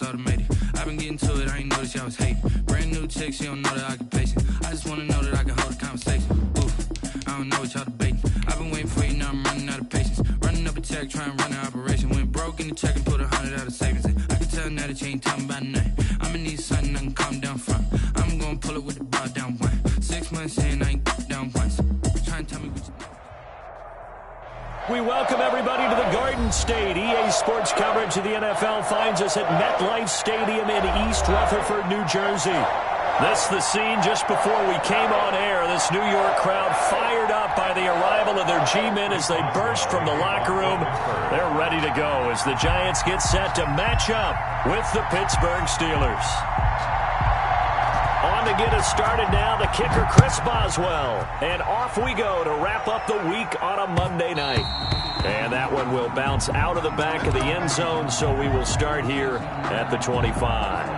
it's automated. I've been getting to it, I ain't noticed y'all was hating. Brand new chick, she don't know the occupation. I just wanna know that I can hold a conversation. Oof, I don't know what y'all debating. I've been waiting for you, now I'm running out of patience. Running up a check, trying to run an operation. Went broke in the check and put 100 out of savings in. I can tell now that you ain't talking about nothing. I'ma need something I can calm down from. I'm gonna pull it with the bar down one. 6 months in, I ain't down once. Trying to tell me what you know. We welcome everybody to the Garden State. EA Sports coverage of the NFL finds us at MetLife Stadium in East Rutherford, New Jersey. This is the scene just before we came on air. This New York crowd fired up by the arrival of their G-men as they burst from the locker room. They're ready to go as the Giants get set to match up with the Pittsburgh Steelers. On to get us started now, the kicker Chris Boswell. And off we go to wrap up the week on a Monday night. And that one will bounce out of the back of the end zone, so we will start here at the 25.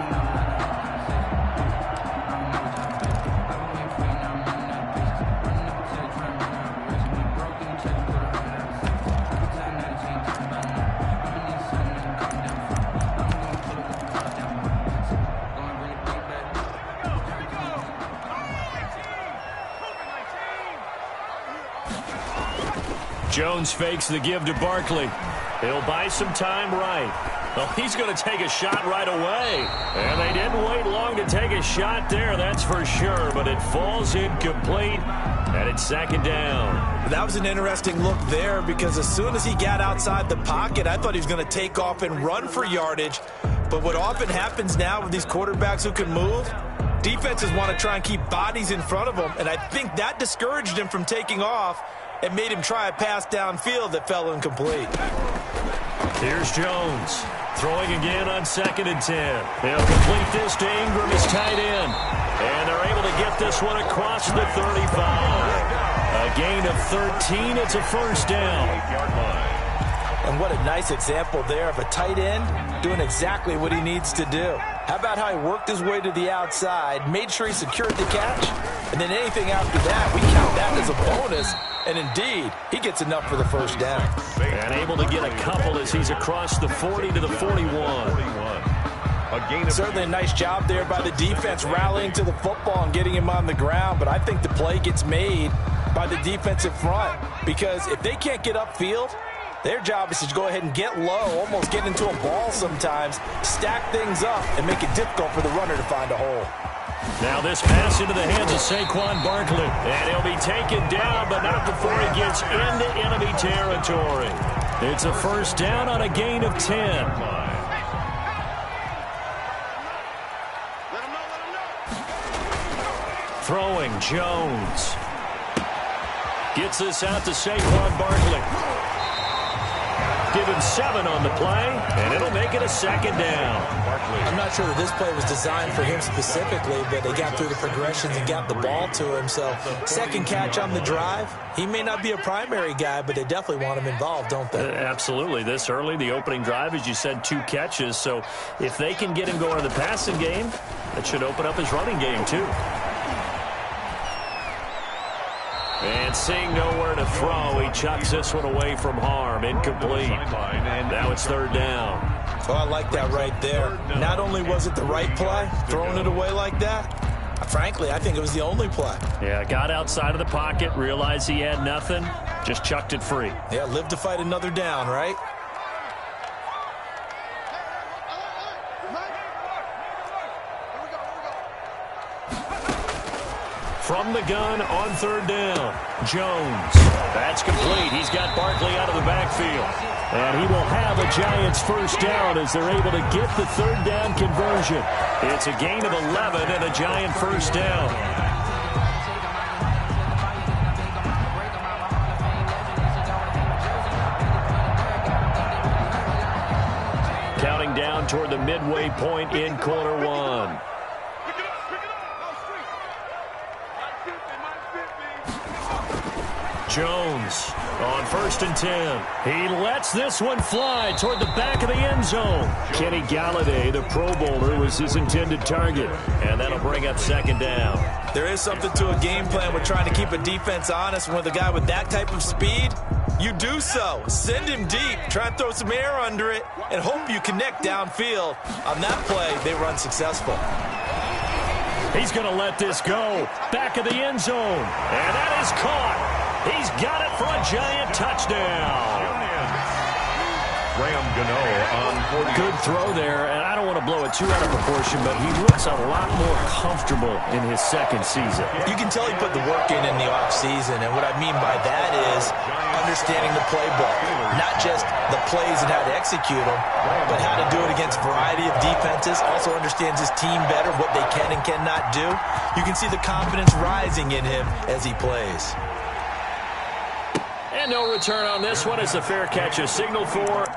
Jones fakes the give to Barkley. He'll buy some time right. Well, he's going to take a shot right away. And they didn't wait long to take a shot there, that's for sure. But it falls incomplete, and it's second down. That was an interesting look there because as soon as he got outside the pocket, I thought he was going to take off and run for yardage. But what often happens now with these quarterbacks who can move, defenses want to try and keep bodies in front of them. And I think that discouraged him from taking off and made him try a pass downfield that fell incomplete. Here's Jones. Throwing again on 2nd and 10. They'll complete this to Ingram as tight end. And they're able to get this one across the 35. A gain of 13. It's a first down. And what a nice example there of a tight end doing exactly what he needs to do. How about how he worked his way to the outside, made sure he secured the catch, and then anything after that, we count that as a bonus. And indeed, he gets enough for the first down. And able to get a couple as he's across the 40 to the 41. Certainly a nice job there by the defense rallying to the football and getting him on the ground. But I think the play gets made by the defensive front because if they can't get upfield, their job is to go ahead and get low, almost get into a ball sometimes, stack things up, and make it difficult for the runner to find a hole. Now this pass into the hands of Saquon Barkley. And he'll be taken down, but not before he gets into enemy territory. It's a first down on a gain of 10. Throwing, Jones. Gets this out to Saquon Barkley. Give him 7 on the play, and it'll make it a second down. I'm not sure that this play was designed for him specifically, but they got through the progressions and got the ball to him. So second catch on the drive. He may not be a primary guy, but they definitely want him involved, don't they? Absolutely. This early, the opening drive, as you said, 2 catches. So if they can get him going in the passing game, that should open up his running game too. And seeing nowhere to throw, he chucks this one away from harm. Incomplete. Now it's third down. Oh, I like that right there. Not only was it the right play, throwing it away like that, frankly, I think it was the only play. Yeah, got outside of the pocket, realized he had nothing, just chucked it free. Yeah, live to fight another down, right? From the gun on third down, Jones. That's complete. He's got Barkley out of the backfield. And he will have a Giants first down as they're able to get the third down conversion. It's a gain of 11 and a Giant first down. Counting down toward the midway point in quarter one. Jones on 1st and 10. He lets this one fly toward the back of the end zone. Kenny Galladay, the Pro Bowler, was his intended target. And that'll bring up second down. There is something to a game plan with trying to keep a defense honest. When with a guy with that type of speed, You do so. Send him deep. Try and throw some air under it and hope you connect downfield. On that play, they were unsuccessful. He's going to let this go. Back of the end zone. And that is caught. He's got it for a giant touchdown. Graham Gano on 40. Good throw there, and I don't want to blow it too out of proportion, but he looks a lot more comfortable in his second season. You can tell he put the work in the offseason, and what I mean by that is understanding the playbook. Not just the plays and how to execute them, but how to do it against a variety of defenses. Also understands his team better, what they can and cannot do. You can see the confidence rising in him as he plays. And no return on this one as the fair catch is signaled for.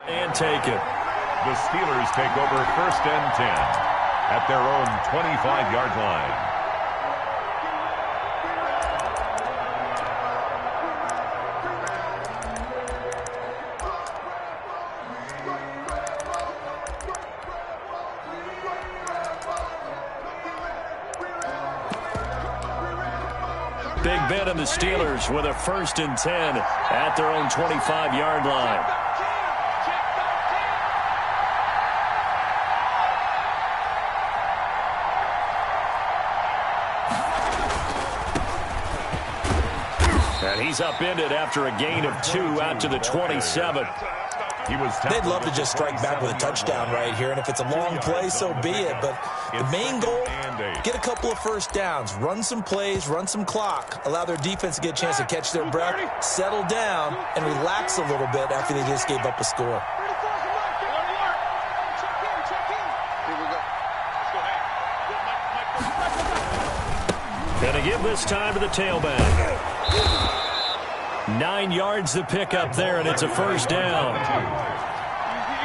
And take it. The Steelers take over 1st and 10 at their own 25-yard line. Big Ben and the Steelers with a 1st and 10 at their own 25-yard line. And he's upended after a gain of 2 out to the 27. They'd love to just strike back with a touchdown right here, and if it's a long play, so be it. But the main goal, get a couple of first downs, run some plays, run some clock, allow their defense to get a chance to catch their breath, settle down, and relax a little bit after they just gave up a score. Going to give this time to the tailback. 9 yards the pick up there, and it's a first down.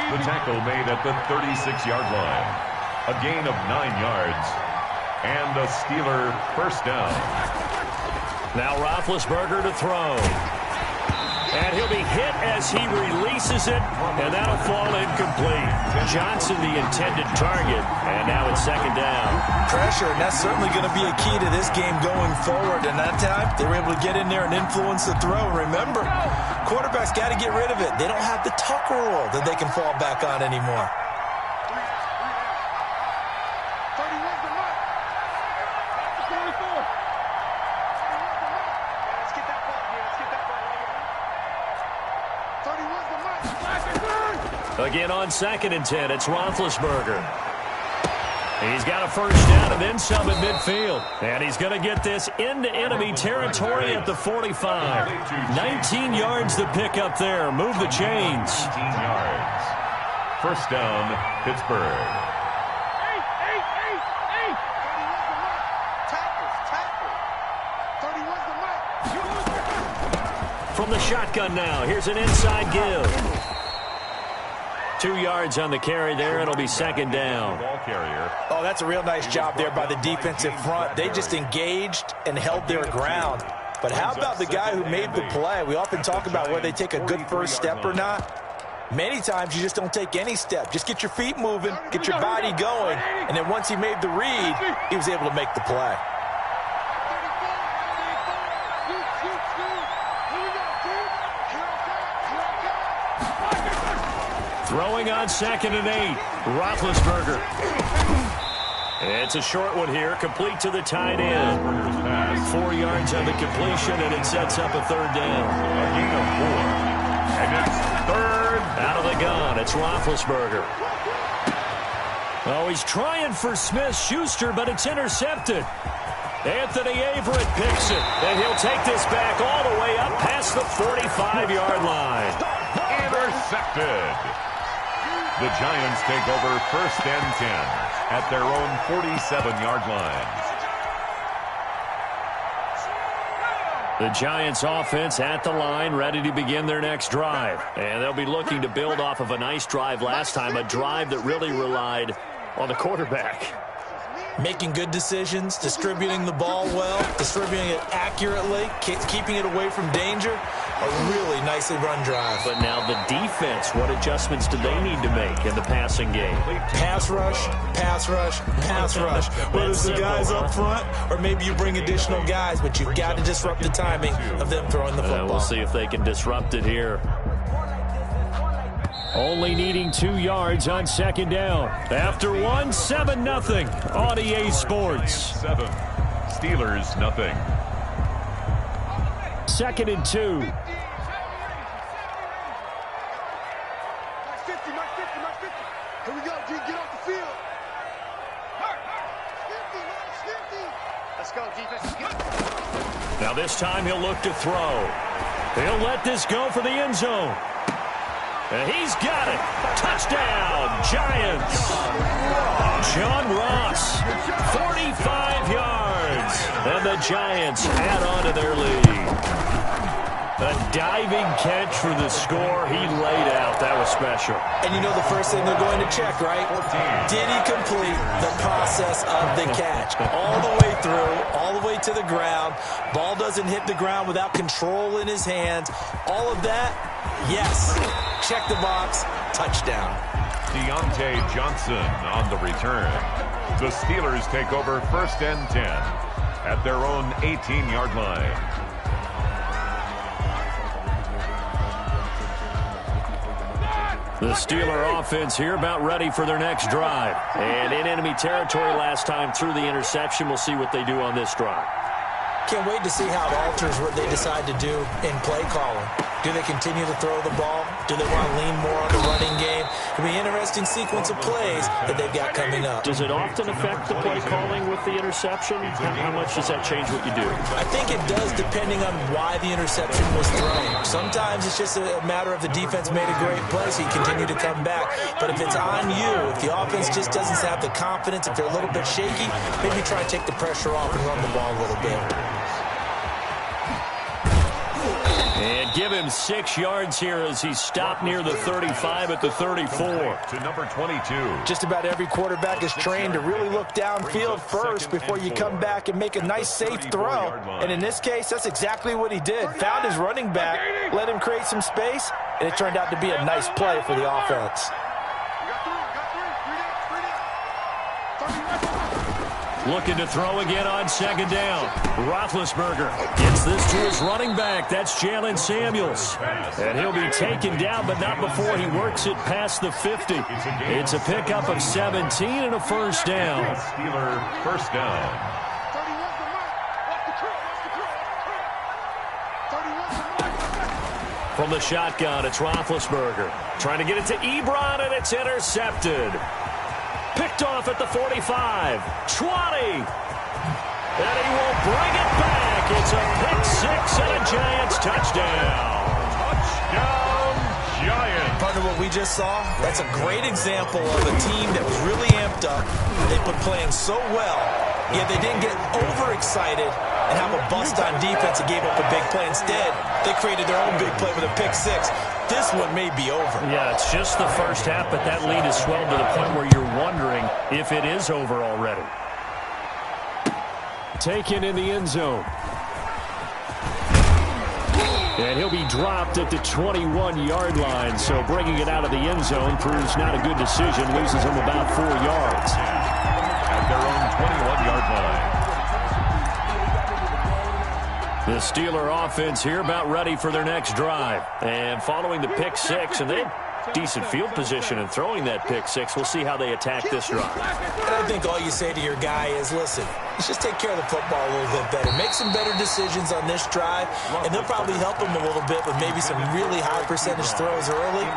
The tackle made at the 36-yard line. A gain of 9 yards. And a Steeler first down. Now Roethlisberger to throw. And he'll be hit as he releases it, and that'll fall incomplete. Johnson, the intended target, and now it's second down. Pressure, and that's certainly going to be a key to this game going forward. And that time, they were able to get in there and influence the throw. And remember, quarterbacks got to get rid of it. They don't have the Tucker rule that they can fall back on anymore. Again on 2nd and 10, it's Roethlisberger. He's got a first down and then some at midfield. And he's going to get this into enemy territory at the 45. 19 yards the pick up there. Move the chains. 19 yards. First down, Pittsburgh. From the shotgun now, here's an inside give. 2 yards on the carry there. It'll be second down. Oh, that's a real nice job there by the defensive front. They just engaged and held their ground. But how about the guy who made the play? We often talk about whether they take a good first step or not. Many times you just don't take any step. Just get your feet moving, get your body going, and then once he made the read, he was able to make the play. Throwing on 2nd and 8. Roethlisberger. It's a short one here, complete to the tight end. 4 yards on the completion, and it sets up a third down. A gain of 4. And it's third. Out of the gun, it's Roethlisberger. Oh, he's trying for Smith-Schuster, but it's intercepted. Anthony Averett picks it, and he'll take this back all the way up past the 45-yard line. Intercepted. The Giants take over first and 10 at their own 47-yard line. The Giants offense at the line, ready to begin their next drive. And they'll be looking to build off of a nice drive last time, a drive that really relied on the quarterback. Making good decisions, distributing the ball well, distributing it accurately, keeping it away from danger. A really nicely run drive. But now the defense, what adjustments do they need to make in the passing game? Pass rush, pass rush, pass rush. Whether it's the guys up front or maybe you bring additional guys, but you've got to disrupt the timing of them throwing the football. We'll see if they can disrupt it here. Only needing 2 yards on second down. After 1, 7-0 on EA Sports. 7. Steelers, nothing. 2nd and 2. Here we go, G. Get off the field. Let's go, defense. Now this time he'll look to throw. He'll let this go for the end zone. And he's got it. Touchdown, Giants. John Ross, 45 yards. And the Giants add on to their lead. A diving catch for the score. He laid out. That was special. And you know the first thing they're going to check, right? Did he complete the process of the catch? All the way through, all the way to the ground. Ball doesn't hit the ground without control in his hands. All of that, yes. Check the box. Touchdown. Deontay Johnson on the return. The Steelers take over first and 10 at their own 18-yard line. The Steeler offense here about ready for their next drive. And in enemy territory last time through the interception. We'll see what they do on this drive. can't wait to see how it alters what they decide to do in play calling. Do they continue to throw the ball? Do they want to lean more on the running game? It'll be an interesting sequence of plays that they've got coming up. Does it often affect the play calling with the interception? How much does that change what you do? I think it does, depending on why the interception was thrown. Sometimes it's just a matter of the defense made a great play, so you continue to come back. But if it's on you, if the offense just doesn't have the confidence, if they're a little bit shaky, maybe try to take the pressure off and run the ball a little bit. And give him 6 yards here as he stopped near the 35 at the 34. To number 22. Just about every quarterback is trained to really look downfield first before you come back and make a nice, safe throw. And in this case, that's exactly what he did. Found his running back, let him create some space, and it turned out to be a nice play for the offense. Looking to throw again on 2nd down. Roethlisberger gets this to his running back. That's Jalen Samuels. And he'll be taken down, but not before he works it past the 50. It's a pickup of 17 and a first down. Steeler first down. From the shotgun, it's Roethlisberger. Trying to get it to Ebron, and it's intercepted. Picked off at the 45. 20. And he will bring it back. It's a pick 6 and a Giants touchdown. Touchdown, Giants. Partner, what we just saw, that's a great example of a team that was really amped up. They've been playing so well, yet they didn't get overexcited and have a bust on defense and gave up a big play. Instead, they created their own big play with a pick 6. This one may be over. Yeah, it's just the first half, but that lead has swelled to the point where you're wondering if it is over already. Taken in the end zone. And he'll be dropped at the 21-yard line, so bringing it out of the end zone proves not a good decision. Loses him about 4 yards. At their own 21-yard line. The Steeler offense here about ready for their next drive. And following the pick 6, and they had decent field position in throwing that pick 6. We'll see how they attack this drive. And I think all you say to your guy is, listen, let's just take care of the football a little bit better. Make some better decisions on this drive, and they'll probably help him a little bit with maybe some really high percentage throws early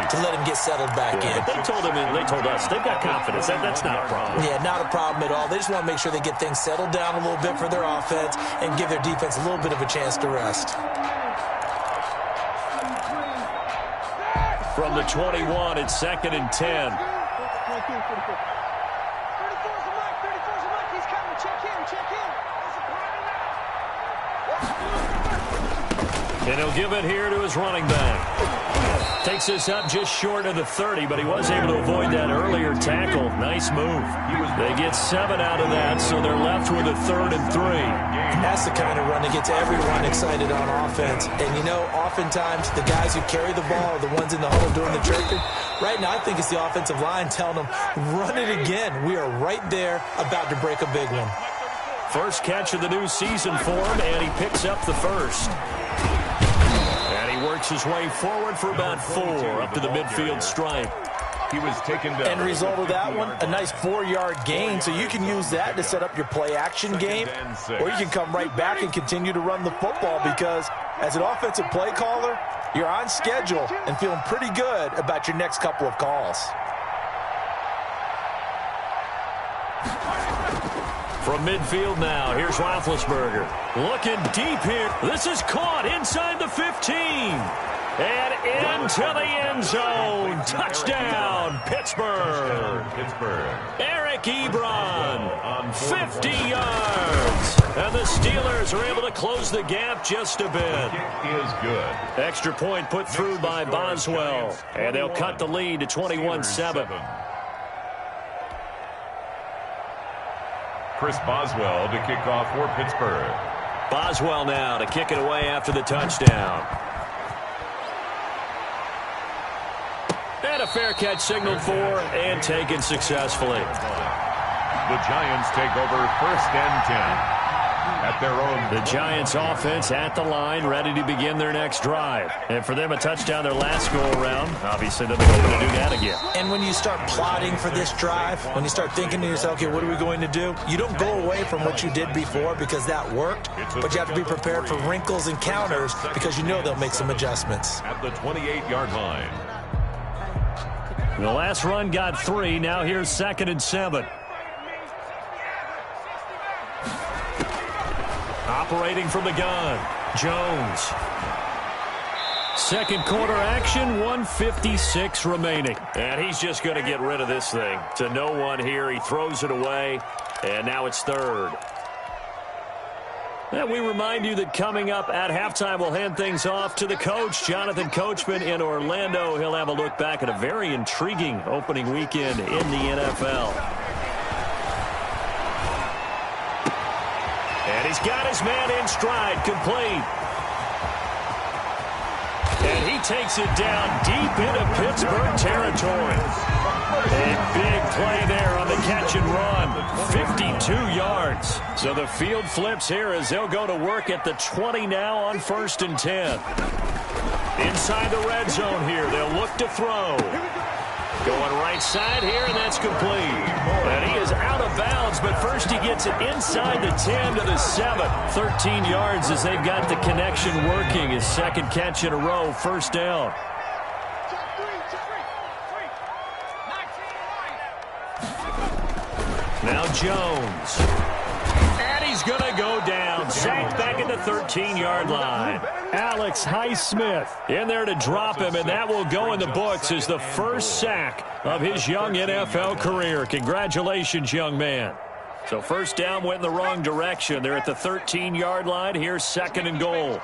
to let him get settled back in. They told us they've got confidence. That's not a problem. Yeah, not a problem at all. They just want to make sure they get things settled down a little bit for their offense and give their defense a little bit of a chance to rest. From the 21, it's 2nd and 10. And he'll give it here to his running back. Takes this up just short of the 30, but he was able to avoid that earlier tackle. Nice move. They get 7 out of that, so they're left with a 3rd and 3. That's the kind of run that gets everyone excited on offense. And, you know, oftentimes the guys who carry the ball are the ones in the huddle doing the tricking. Right now, I think it's the offensive line telling them, run it again. We are right there about to break a big one. First catch of the new season for him, and he picks up the first. And he works his way forward for about 4 up to the midfield stripe. He was taken down. End result of that one, a nice 4-yard gain, so you can use that to set up your play-action game, or you can come right back and continue to run the football because as an offensive play caller, you're on schedule and feeling pretty good about your next couple of calls. From midfield now, here's Roethlisberger. Looking deep here. This is caught inside the 15. And into the end zone. Touchdown, Pittsburgh. Eric Ebron, 50 yards. And the Steelers are able to close the gap just a bit. Kick is good. Extra point put through by Boswell. And they'll cut the lead to 21-7. Chris Boswell to kick off for Pittsburgh. Boswell now to kick it away after the touchdown. And a fair catch signaled for and taken successfully. The Giants take over 1st and 10. at their own. The Giants offense at the line, ready to begin their next drive. And for them, a touchdown their last go-around. Obviously, they'll be hoping to do that again. And when you start plotting for this drive, when you start thinking to yourself, okay, what are we going to do? You don't go away from what you did before because that worked, but you have to be prepared for wrinkles and counters because you know they'll make some adjustments. At the 28-yard line. The last run got 3. Now here's 2nd and 7. Operating from the gun, Jones. Second quarter action, 1:56 remaining. And he's just going to get rid of this thing. To no one here, he throws it away, and now it's 3rd. And we remind you that coming up at halftime, we'll hand things off to the coach, Jonathan Coachman in Orlando. He'll have a look back at a very intriguing opening weekend in the NFL. And he's got his man in stride, complete. And he takes it down deep into Pittsburgh territory. A big play there on the catch and run. 52 yards. So the field flips here as they'll go to work at the 20 now on 1st and 10. Inside the red zone here, they'll look to throw. Going right side here, and that's complete. And he is out of bounds, but first he gets it inside the 10 to the 7. 13 yards as they've got the connection working. His second catch in a row, 1st down. Now Jones. And he's going to go down. Sacked back at the 13-yard line. Alex Highsmith in there to drop him, and that will go in the books as the first sack of his young NFL career. Congratulations, young man. So 1st down went in the wrong direction. They're at the 13-yard line. Here's 2nd and goal.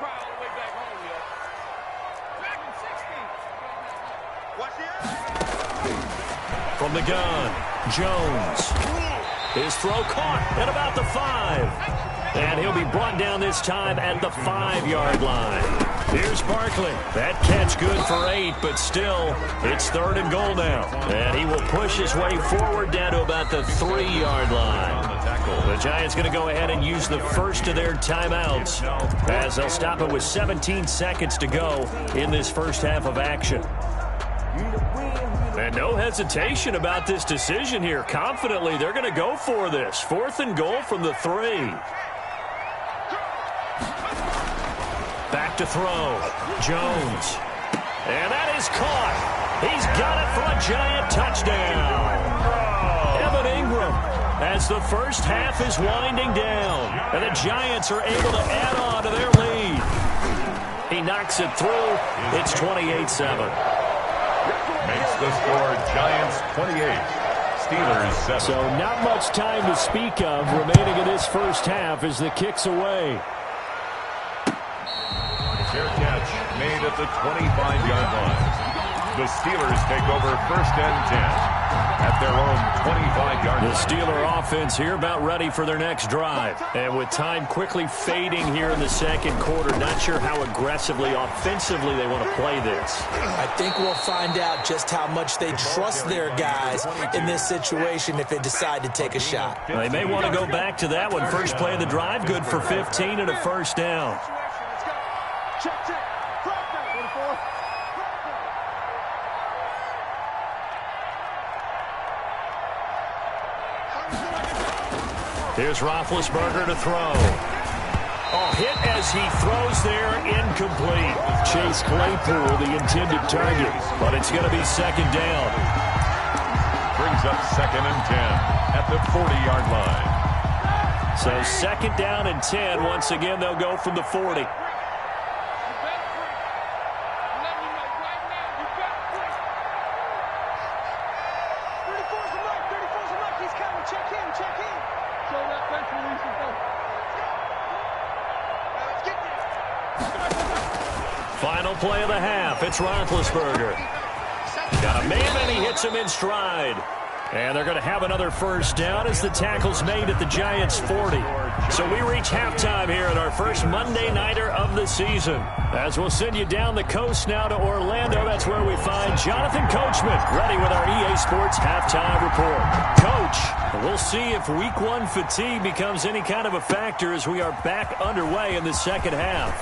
From the gun, Jones. His throw caught at about the 5. And he'll be brought down this time at the 5-yard line. Here's Barkley. That catch good for 8, but still, it's 3rd and goal now. And he will push his way forward down to about the 3-yard line. The Giants going to go ahead and use the first of their timeouts as they'll stop it with 17 seconds to go in this first half of action. And no hesitation about this decision here. Confidently, they're going to go for this. 4th and goal from the 3. Back to throw. Jones. And that is caught. He's got it for a Giant touchdown. Evan Ingram as the first half is winding down. And the Giants are able to add on to their lead. He knocks it through. It's 28-7. Makes the score Giants 28, Steelers 7. So not much time to speak of remaining in this first half as the kick's away. Fair catch made at the 25-yard line. The Steelers take over 1st and 10 at their own 25-yard line. The Steeler offense here about ready for their next drive. And with time quickly fading here in the second quarter, not sure how aggressively, offensively they want to play this. I think we'll find out just how much they trust their guys in this situation if they decide to take a shot. They may want to go back to that one. First play of the drive, good for 15 and a 1st down. Check, check. Here's Roethlisberger to throw. Oh, hit as he throws there, incomplete. Chase Claypool, the intended target, but it's going to be 2nd down. Brings up 2nd and 10 at the 40-yard line. So 2nd down and 10. Once again, they'll go from the 40. Final play of the half. It's Roethlisberger. Got a man, and he hits him in stride. And they're going to have another first down as the tackle's made at the Giants' 40. So we reach halftime here at our first Monday Nighter of the season. As we'll send you down the coast now to Orlando, that's where we find Jonathan Coachman, ready with our EA Sports Halftime Report. Coach, we'll see if Week 1 fatigue becomes any kind of a factor as we are back underway in the second half.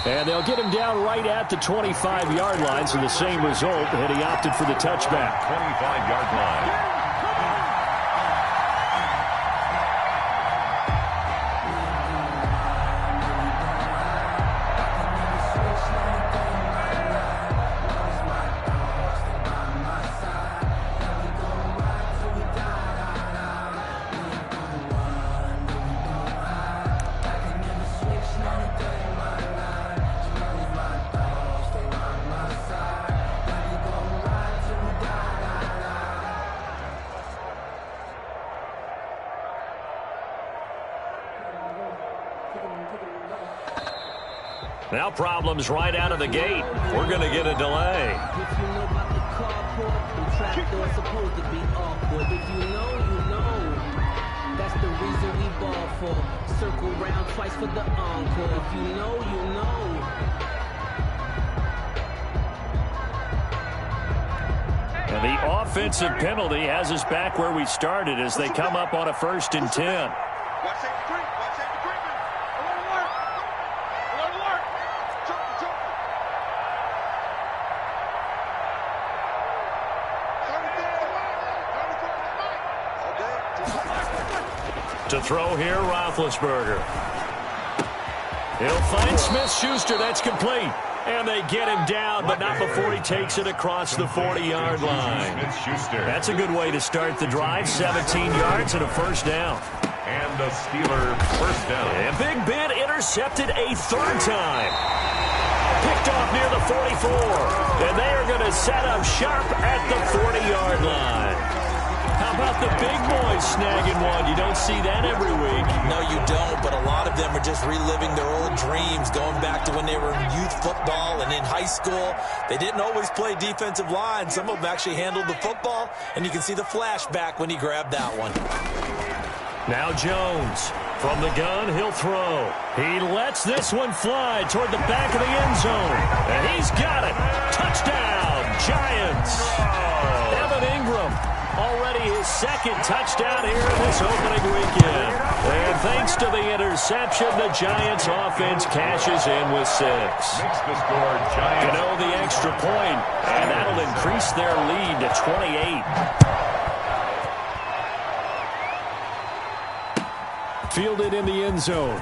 And they'll get him down right at the 25-yard line, so the same result, and he opted for the touchback. 25-yard line. Now problems right out of the gate. We're going to get a delay. If you know about the carport, the trapdoor's supposed to be awkward. If you know, you know. That's the reason we ball for. Circle round twice for the encore. If you know, you know. And the offensive penalty has us back where we started as they come up on a 1st and 10. To throw here, Roethlisberger. He'll find Smith-Schuster. That's complete. And they get him down, but not before he takes it across the 40-yard line. That's a good way to start the drive. 17 yards and a first down. And a Steeler first down. And Big Ben intercepted a 3rd time. Picked off near the 44. And they are going to set up sharp at the 40-yard line. How about the big boys snagging one? You don't see that every week. No, you don't, but a lot of them are just reliving their old dreams, going back to when they were in youth football and in high school. They didn't always play defensive line. Some of them actually handled the football, and you can see the flashback when he grabbed that one. Now Jones. From the gun, he'll throw. He lets this one fly toward the back of the end zone. And he's got it. Touchdown, Giants. Evan Ingram. Already his 2nd touchdown here in this opening weekend. And thanks to the interception, the Giants offense cashes in with 6. Makes the score Giants. You know, the extra point, and that'll increase their lead to 28. Fielded in the end zone.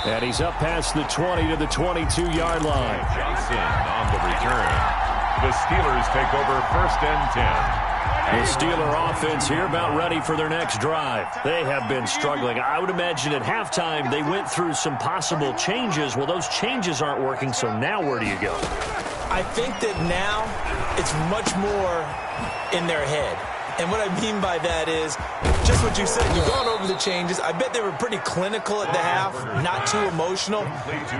And he's up past the 20 to the 22-yard line. Johnson on the return. The Steelers take over 1st and 10. The Steeler offense here about ready for their next drive. They have been struggling. I would imagine at halftime they went through some possible changes. Well, those changes aren't working, so now where do you go? I think that now it's much more in their head. And what I mean by that is just what you said. You've gone over the changes. I bet they were pretty clinical at the half, not too emotional.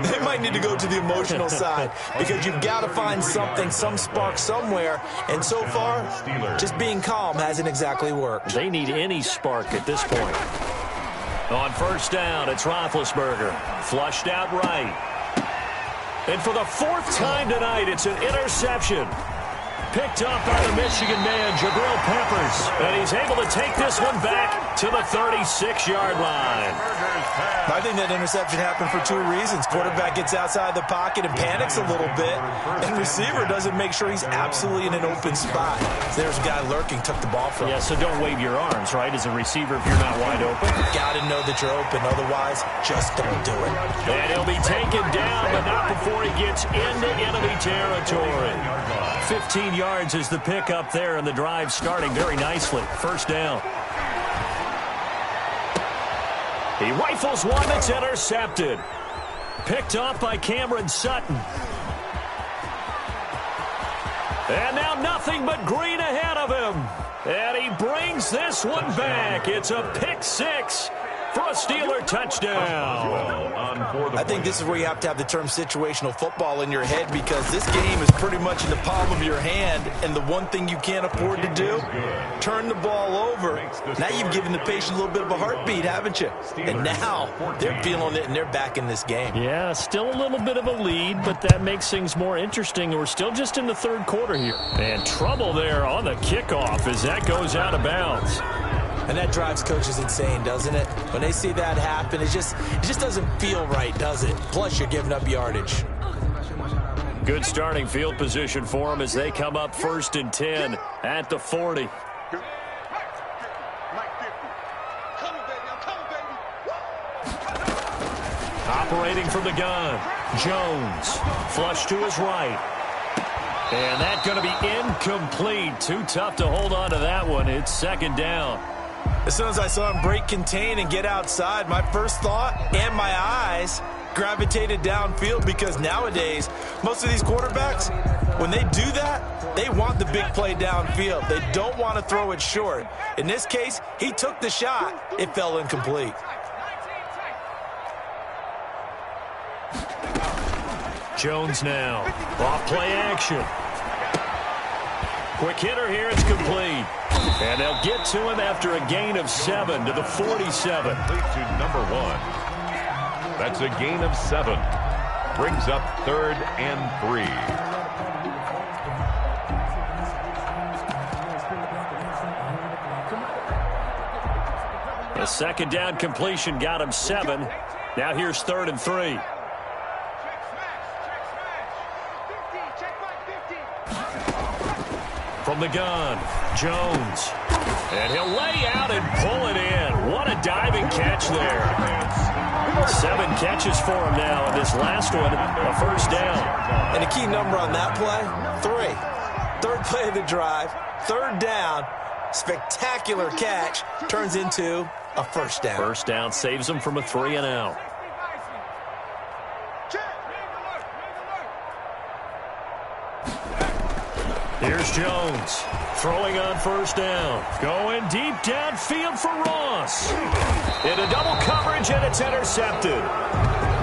They might need to go to the emotional side because you've got to find something, some spark somewhere. And so far, just being calm hasn't exactly worked. They need any spark at this point. On 1st down, it's Roethlisberger. Flushed out right. And for the 4th time tonight, it's an interception. Picked up by the Michigan man, Jabril Peppers. And he's able to take this one back to the 36-yard line. I think that interception happened for 2 reasons. Quarterback gets outside the pocket and panics a little bit. And receiver doesn't make sure he's absolutely in an open spot. So there's a guy lurking, took the ball from him. Yeah, so don't wave your arms, right, as a receiver if you're not wide open. Got to know that you're open. Otherwise, just don't do it. And he'll be taken down, but not before he gets into enemy territory. 15 yards is the pickup there, and the drive starting very nicely. 1st down. He rifles one that's intercepted. Picked off by Cameron Sutton. And now nothing but green ahead of him. And he brings this one back. It's a pick 6 for a Steeler touchdown. I think this is where you have to have the term situational football in your head, because this game is pretty much in the palm of your hand, and the one thing you can't afford to do, turn the ball over. Now you've given the patient a little bit of a heartbeat, haven't you? And now they're feeling it, and they're back in this game. Yeah, still a little bit of a lead, but that makes things more interesting. We're still just in the third quarter here. And trouble there on the kickoff as that goes out of bounds. And that drives coaches insane, doesn't it? When they see that happen, it just doesn't feel right, does it? Plus, you're giving up yardage. Good starting field position for them as they come up 1st and 10 at the 40. Operating from the gun, Jones, flush to his right. And that's going to be incomplete. Too tough to hold on to that one. It's 2nd down. As soon as I saw him break contain and get outside, my first thought and my eyes gravitated downfield, because nowadays, most of these quarterbacks, when they do that, they want the big play downfield. They don't want to throw it short. In this case, he took the shot. It fell incomplete. Jones now, off play action. Quick hitter here, it's complete. And they'll get to him after a gain of 7 to the 47. To number 1. That's a gain of 7. Brings up 3rd and 3. A 2nd down completion got him 7. Now here's 3rd and 3. From the gun, Jones. And he'll lay out and pull it in. What a diving catch there. 7 catches for him now, and this last one, a 1st down. And a key number on that play, 3. 3rd play of the drive, 3rd down, spectacular catch, turns into a 1st down. 1st down saves him from a 3 and out. Here's Jones, throwing on 1st down. Going deep downfield for Ross. In a double coverage, and it's intercepted.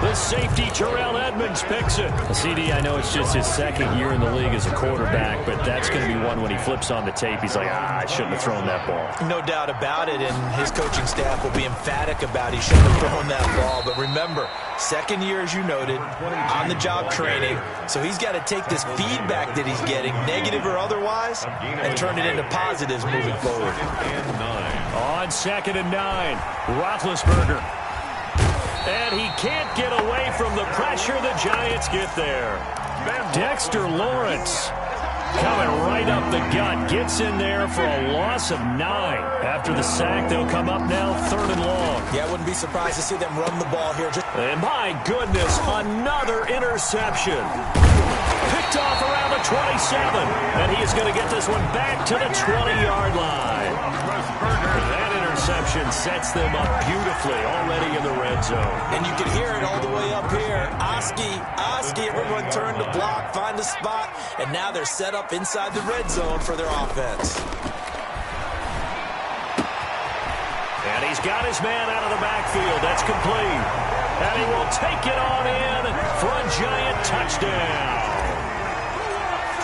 The safety, Terrell Edmonds, picks it. CD, I know it's just his 2nd year in the league as a quarterback, but that's going to be one when he flips on the tape. He's like, I shouldn't have thrown that ball. No doubt about it, and his coaching staff will be emphatic about he shouldn't have thrown that ball. But remember, 2nd year, as you noted, on-the-job training, so he's got to take this feedback that he's getting, negative or otherwise, and turn it into positives moving forward. On 2nd and 9, Roethlisberger. And he can't get away from the pressure. The Giants get there. Dexter Lawrence coming right up the gut. Gets in there for a loss of 9. After the sack, they'll come up now 3rd and long. Yeah, I wouldn't be surprised to see them run the ball here. And my goodness, another interception. Picked off around the 27. And he is going to get this one back to the 20-yard line. That interception sets them up beautifully already in the red zone. And you can hear it all the way up here. Oski, everyone turn to block, find a spot, and now they're set up inside the red zone for their offense. And he's got his man out of the backfield. That's complete. And he will take it on in for a Giant touchdown.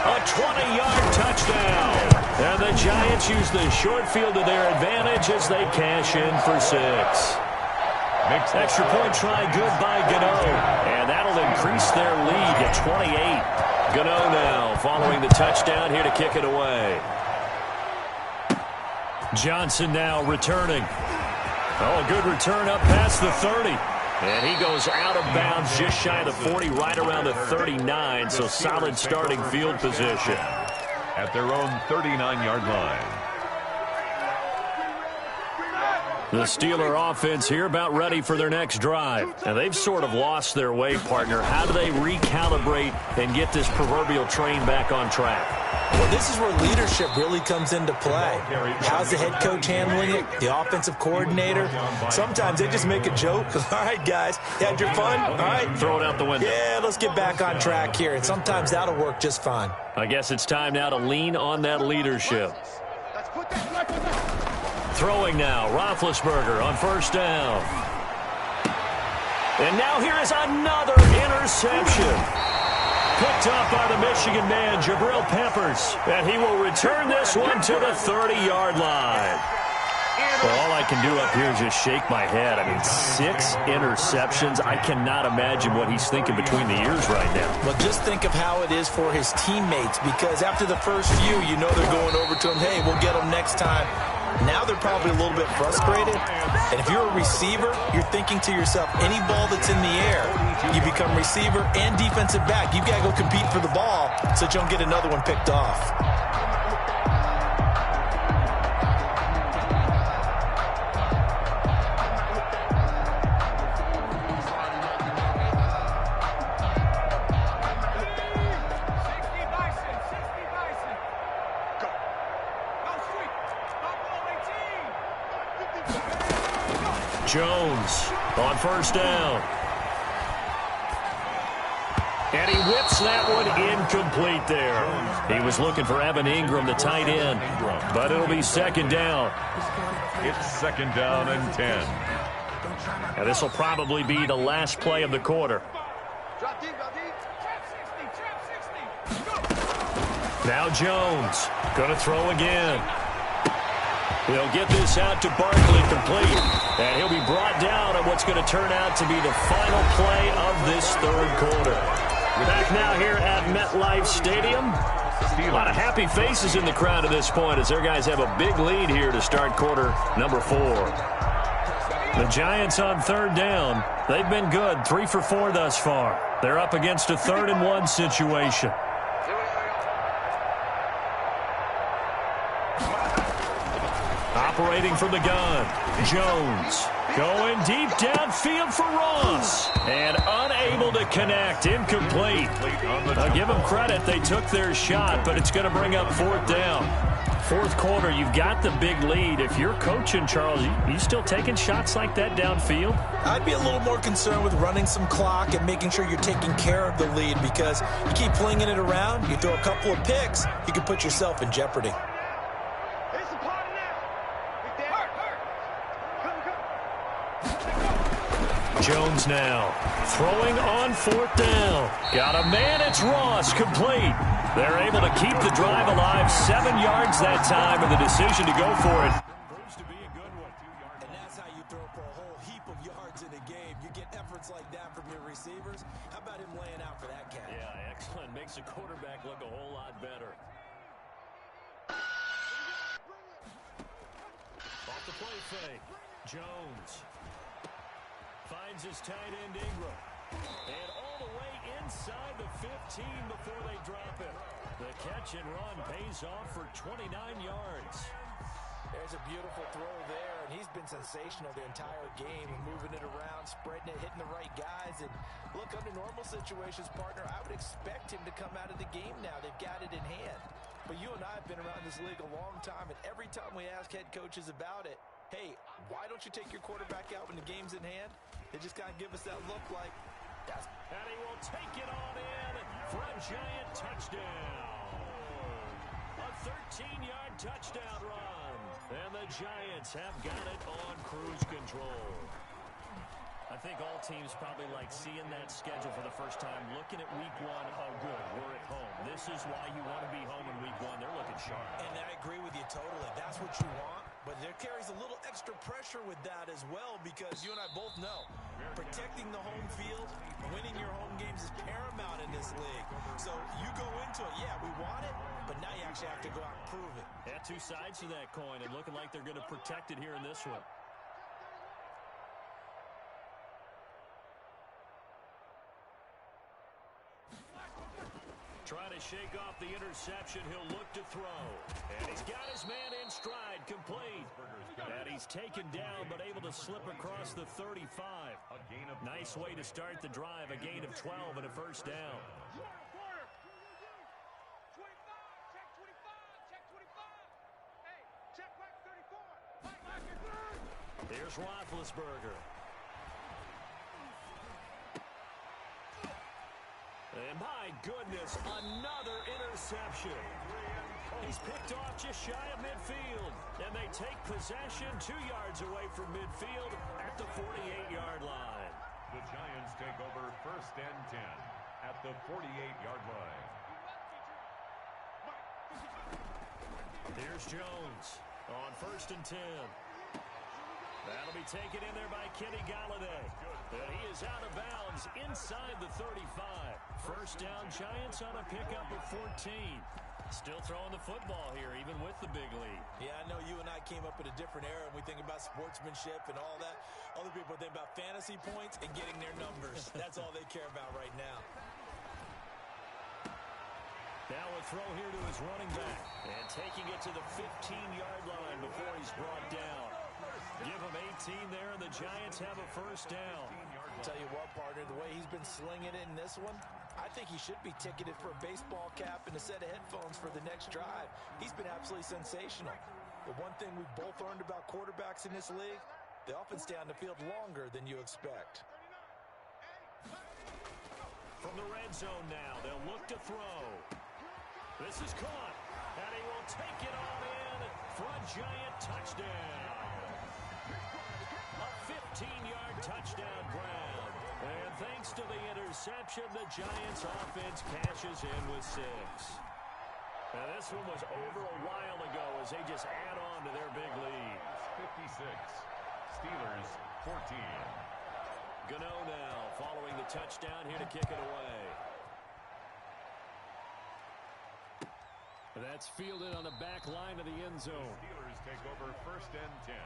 A 20-yard touchdown. And the Giants use the short field to their advantage as they cash in for 6. Extra point try good by Gano. And that'll increase their lead to 28. Gano now following the touchdown here to kick it away. Johnson now returning. Oh, a good return up past the 30. And he goes out of bounds just shy of the 40, right around the 39. So solid starting field position. At their own 39-yard line. The Steeler offense here about ready for their next drive. And they've sort of lost their way, partner. How do they recalibrate and get this proverbial train back on track? Well, this is where leadership really comes into play. How's the head coach handling it? The offensive coordinator? Sometimes they just make a joke. All right, guys, you had your fun? All right. Throw it out the window. Yeah, let's get back on track here. And sometimes that'll work just fine. I guess it's time now to lean on that leadership. Throwing now, Roethlisberger on 1st down. And now here is another interception. Picked up by the Michigan man, Jabril Peppers. And he will return this one to the 30-yard line. Well, all I can do up here is just shake my head. I mean, 6 interceptions. I cannot imagine what he's thinking between the ears right now. Well, just think of how it is for his teammates, because after the first few, you know they're going over to him, hey, we'll get them next time. Now they're probably a little bit frustrated. And if you're a receiver, you're thinking to yourself, any ball that's in the air, you become receiver and defensive back. You've got to go compete for the ball so that you don't get another one picked off. Jones on first down. And he whips that one incomplete there. He was looking for Evan Ingram, the tight end, but it'll be second down. It's second down and 10. And this will probably be the last play of the quarter. Now Jones going to throw again. They'll get this out to Barkley, complete. And he'll be brought down at what's going to turn out to be the final play of this third quarter. Back now here at MetLife Stadium. A lot of happy faces in the crowd at this point as their guys have a big lead here to start quarter number 4. The Giants on third down. They've been good, 3 for 4 thus far. They're up against a 3rd and 1 situation. Operating from the gun, Jones going deep downfield for Ross, and unable to connect, incomplete. I'll give them credit, they took their shot, but it's going to bring up 4th down. 4th quarter, you've got the big lead. If you're coaching, Charles, you still taking shots like that downfield? I'd be a little more concerned with running some clock and making sure you're taking care of the lead, because you keep flinging it around, you throw a couple of picks, you can put yourself in jeopardy. Jones now throwing on 4th down. Got a man, it's Ross, complete. They're able to keep the drive alive, 7 yards that time, and the decision to go for it proves to be a good one. And that's how you throw for a whole heap of yards in a game. You get efforts like that from your receivers. How about him laying out for that catch? Yeah, excellent. Makes the quarterback look a whole lot better. Off the play fake, Jones finds his tight end Ingram. And all the way inside the 15 before they drop it. The catch and run pays off for 29 yards. There's a beautiful throw there, and he's been sensational the entire game, moving it around, spreading it, hitting the right guys. And look, under normal situations, partner, I would expect him to come out of the game now. They've got it in hand. But you and I have been around this league a long time, and every time we ask head coaches about it, hey, why don't you take your quarterback out when the game's in hand? They just kind of give us that look like, that's... And he will take it on in for a Giant touchdown. A 13-yard touchdown run. And the Giants have got it on cruise control. I think all teams probably like seeing that schedule for the first time, looking at week 1, oh good, we're at home. This is why you want to be home in week 1. They're looking sharp. And I agree with you totally. That's what you want. But there carries a little extra pressure with that as well, because you and I both know protecting the home field, winning your home games is paramount in this league. So you go into it, yeah, we want it, but now you actually have to go out and prove it. Yeah, 2 sides to that coin, and looking like they're going to protect it here in this one. Trying to shake off the interception, he'll look to throw. And he's got his man in stride, complete. And he's taken down, but able to slip across the 35. Nice way to start the drive, a gain of 12 and a first down. Here's Roethlisberger. And my goodness, another interception. He's picked off just shy of midfield. And they take possession 2 yards away from midfield at the 48-yard line. The Giants 48-yard line. Here's Jones on 1st and 10. That'll be taken in there by Kenny Golladay. And he is out of bounds inside the 35. First down, Giants on a pickup of 14. Still throwing the football here, even with the big lead. Yeah, I know you and I came up in a different era, and we think about sportsmanship and all that. Other people think about fantasy points and getting their numbers. That's all they care about right now. Now a throw here to his running back. And taking it to the 15-yard line before he's brought down. Give him 18 there, and the Giants have a first down. I'll tell you what, partner, the way he's been slinging it in this one, I think he should be ticketed for a baseball cap and a set of headphones for the next drive. He's been absolutely sensational. The one thing we've both learned about quarterbacks in this league, they often stay on the field longer than you expect. From the red zone now, they'll look to throw. This is caught, and he will take it on in for a Giant touchdown. A 15-yard touchdown grab. And thanks to the interception, the Giants offense cashes in with 6. Now this one was over a while ago as they just add on to their big lead. 56. Steelers 14. Gano now following the touchdown here to kick it away. That's fielded on the back line of the end zone. The Steelers take over 1st and 10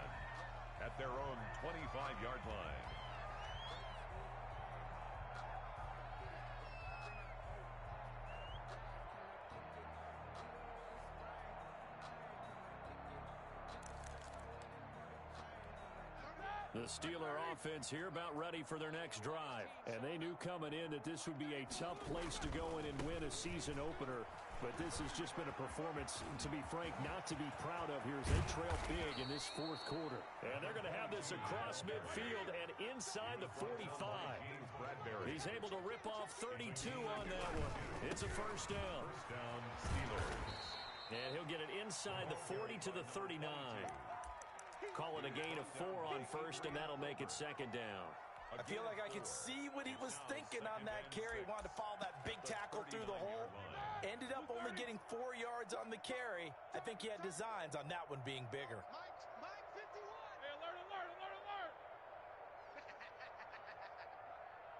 at their own 25-yard line. The Steeler offense here about ready for their next drive. And they knew coming in that this would be a tough place to go in and win a season opener. But this has just been a performance, to be frank, not to be proud of here as they trail big in this 4th quarter. And they're going to have this across midfield and inside the 45. He's able to rip off 32 on that one. It's a first down. First down, Steelers. And he'll get it inside the 40 to the 39. Call it a gain of 4 on 1st, and that'll make it 2nd down. I feel like I could see what he was thinking on that carry. He wanted to follow that big tackle through the hole. Ended up only getting 4 yards on the carry. I think he had designs on that one being bigger. Mike 51. Hey, alert, alert, alert, alert.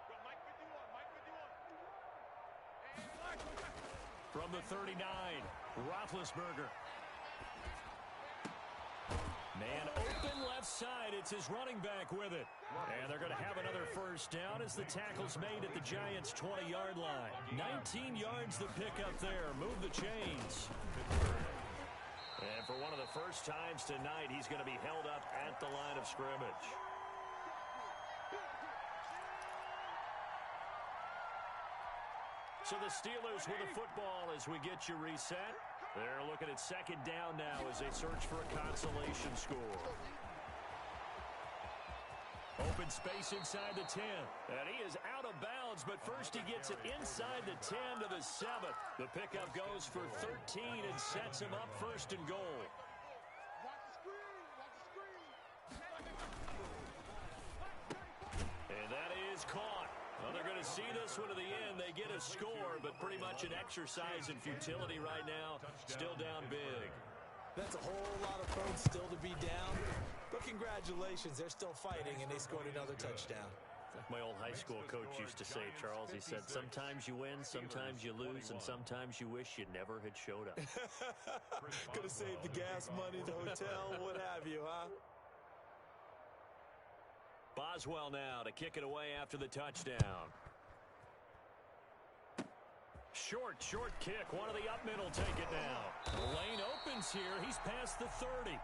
Go, Mike 51, Mike 51. Hey, from the 39, Roethlisberger. Man open left side. It's his running back with it. And they're going to have another first down as the tackle's made at the Giants' 20-yard line. 19 yards the pickup there. Move the chains. And for one of the first times tonight, he's going to be held up at the line of scrimmage. So the Steelers with the football as we get you reset. They're looking at 2nd down now as they search for a consolation score. Open space inside the 10. And he is out of bounds, but first he gets it inside the 10 to the 7. The pickup goes for 13 and sets him up 1st and goal. And that is caught. Well, they're going to see this one to the end. They get a score, but pretty much an exercise in futility right now. Still down big. That's a whole lot of folks still to be down. But congratulations, they're still fighting, and they scored another touchdown. Like my old high school coach used to say, Charles, he said, sometimes you win, sometimes you lose, and sometimes you wish you never had showed up. Could have saved the gas money, the hotel, what have you, huh? Boswell now to kick it away after the touchdown. Short kick. One of the up middle take it now. The lane opens here. He's past the 30.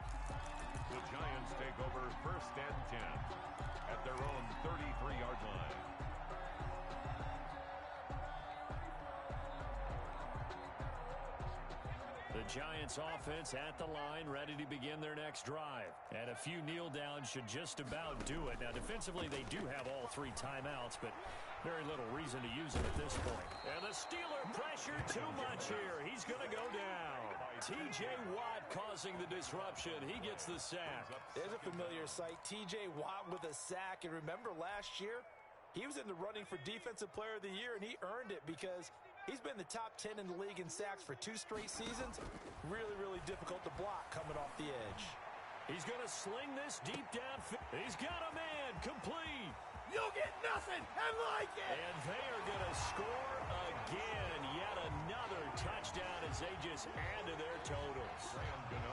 The Giants take over 1st and 10 at their own 33-yard line. The Giants offense at the line, ready to begin their next drive. And a few kneel downs should just about do it. Now, defensively, they do have all 3 timeouts, but very little reason to use them at this point. And the Steeler pressure too much here. He's going to go down. T.J. Watt causing the disruption. He gets the sack. There's a familiar sight. T.J. Watt with a sack. And remember last year, He was in the running for Defensive Player of the Year, and he earned it because he's been the top 10 in the league in sacks for 2 straight seasons. Really, really difficult to block coming off the edge. He's going to sling this deep down. He's got a man complete. You'll get nothing and like it. And they are going to score again. Yet another touchdown as they just add to their totals.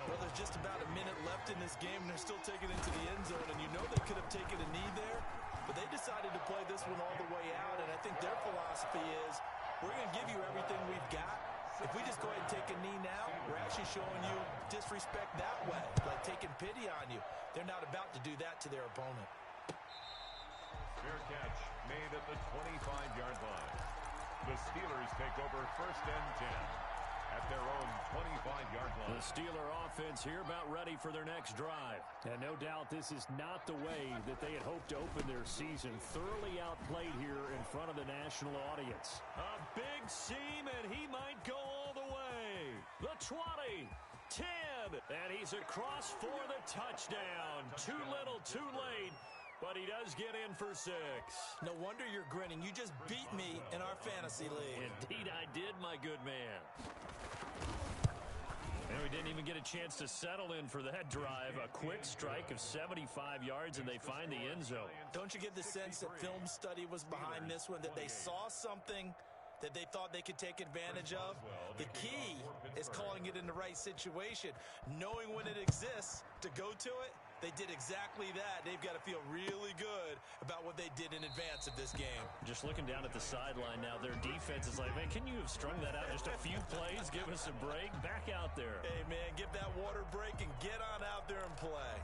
Well, there's just about a minute left in this game, and they're still taking it into the end zone. And you know they could have taken a knee there, but they decided to play this one all the way out. And I think their philosophy is, we're going to give you everything we've got. If we just go ahead and take a knee now, we're actually showing you disrespect that way, like taking pity on you. They're not about to do that to their opponent. Fair catch made at the 25-yard line. The Steelers take over 1st and 10 at their own 25-yard line. The Steeler offense here about ready for their next drive. And no doubt this is not the way that they had hoped to open their season. Thoroughly outplayed here in front of the national audience. A big seam, and he might go all the way. The 20, 10, and he's across for the touchdown. Too little, too late. But he does get in for 6. No wonder you're grinning. You just beat me in our fantasy league. Indeed I did, my good man. And we didn't even get a chance to settle in for that drive. A quick strike of 75 yards, and they find the end zone. Don't you get the sense that film study was behind this one, that they saw something that they thought they could take advantage of? The key is calling it in the right situation, knowing when it exists to go to it. They did exactly that. They've got to feel really good about what they did in advance of this game. Just looking down at the sideline now, their defense is like, man, can you have strung that out just a few plays? Give us a break. Back out there. Hey, man, give that water break and get on out there and play.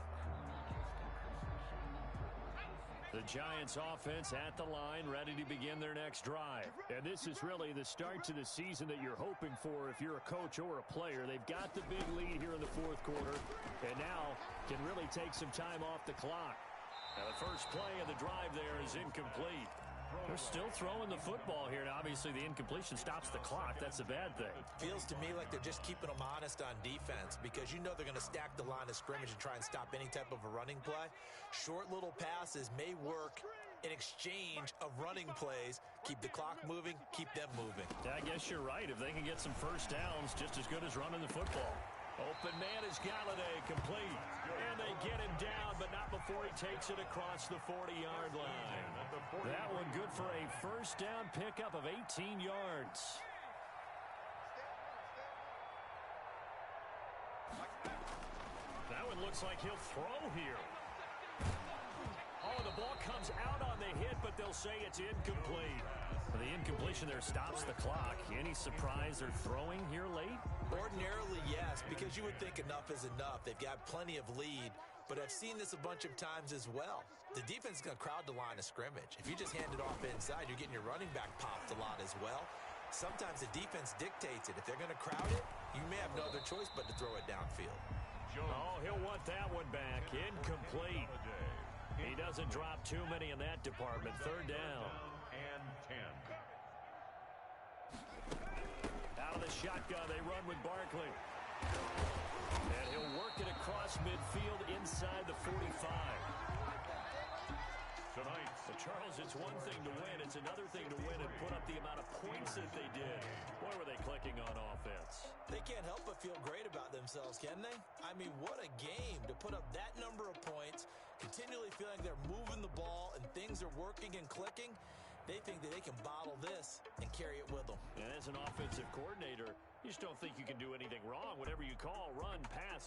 The Giants offense at the line, ready to begin their next drive. And this is really the start to the season that you're hoping for if you're a coach or a player. They've got the big lead here in the 4th quarter, and now can really take some time off the clock. Now the first play of the drive there is incomplete. They're still throwing the football here, and obviously the incompletion stops the clock. That's a bad thing. Feels to me like they're just keeping them honest on defense, because you know they're going to stack the line of scrimmage and try and stop any type of a running play. Short little passes may work in exchange of running plays. Keep the clock moving, keep them moving. Yeah, I guess you're right. If they can get some first downs, just as good as running the football. Open man is Galladay, complete. And they get him down, but not before he takes it across the 40-yard line. That one good for a first down pickup of 18 yards. That one looks like he'll throw here. Oh, the ball comes out on the hit, but they'll say it's incomplete. The incompletion there stops the clock. Any surprise they're throwing here late? Ordinarily, yes, because you would think enough is enough. They've got plenty of lead, but I've seen this a bunch of times as well. The defense is going to crowd the line of scrimmage. If you just hand it off inside, you're getting your running back popped a lot as well. Sometimes the defense dictates it. If they're going to crowd it, you may have no other choice but to throw it downfield. Oh, he'll want that one back. Incomplete. He doesn't drop too many in that department. 3rd down. And 10. Out of the shotgun, they run with Barkley. And he'll work it across midfield inside the 45. Tonight, But Charles, it's one thing to win. It's another thing to win and put up the amount of points that they did. Boy, were they clicking on offense. They can't help but feel great about themselves, can they? I mean, what a game to put up that number of points, continually feeling they're moving the ball and things are working and clicking. They think that they can bottle this and carry it with them. And as an offensive coordinator, you just don't think you can do anything wrong. Whatever you call, run, pass,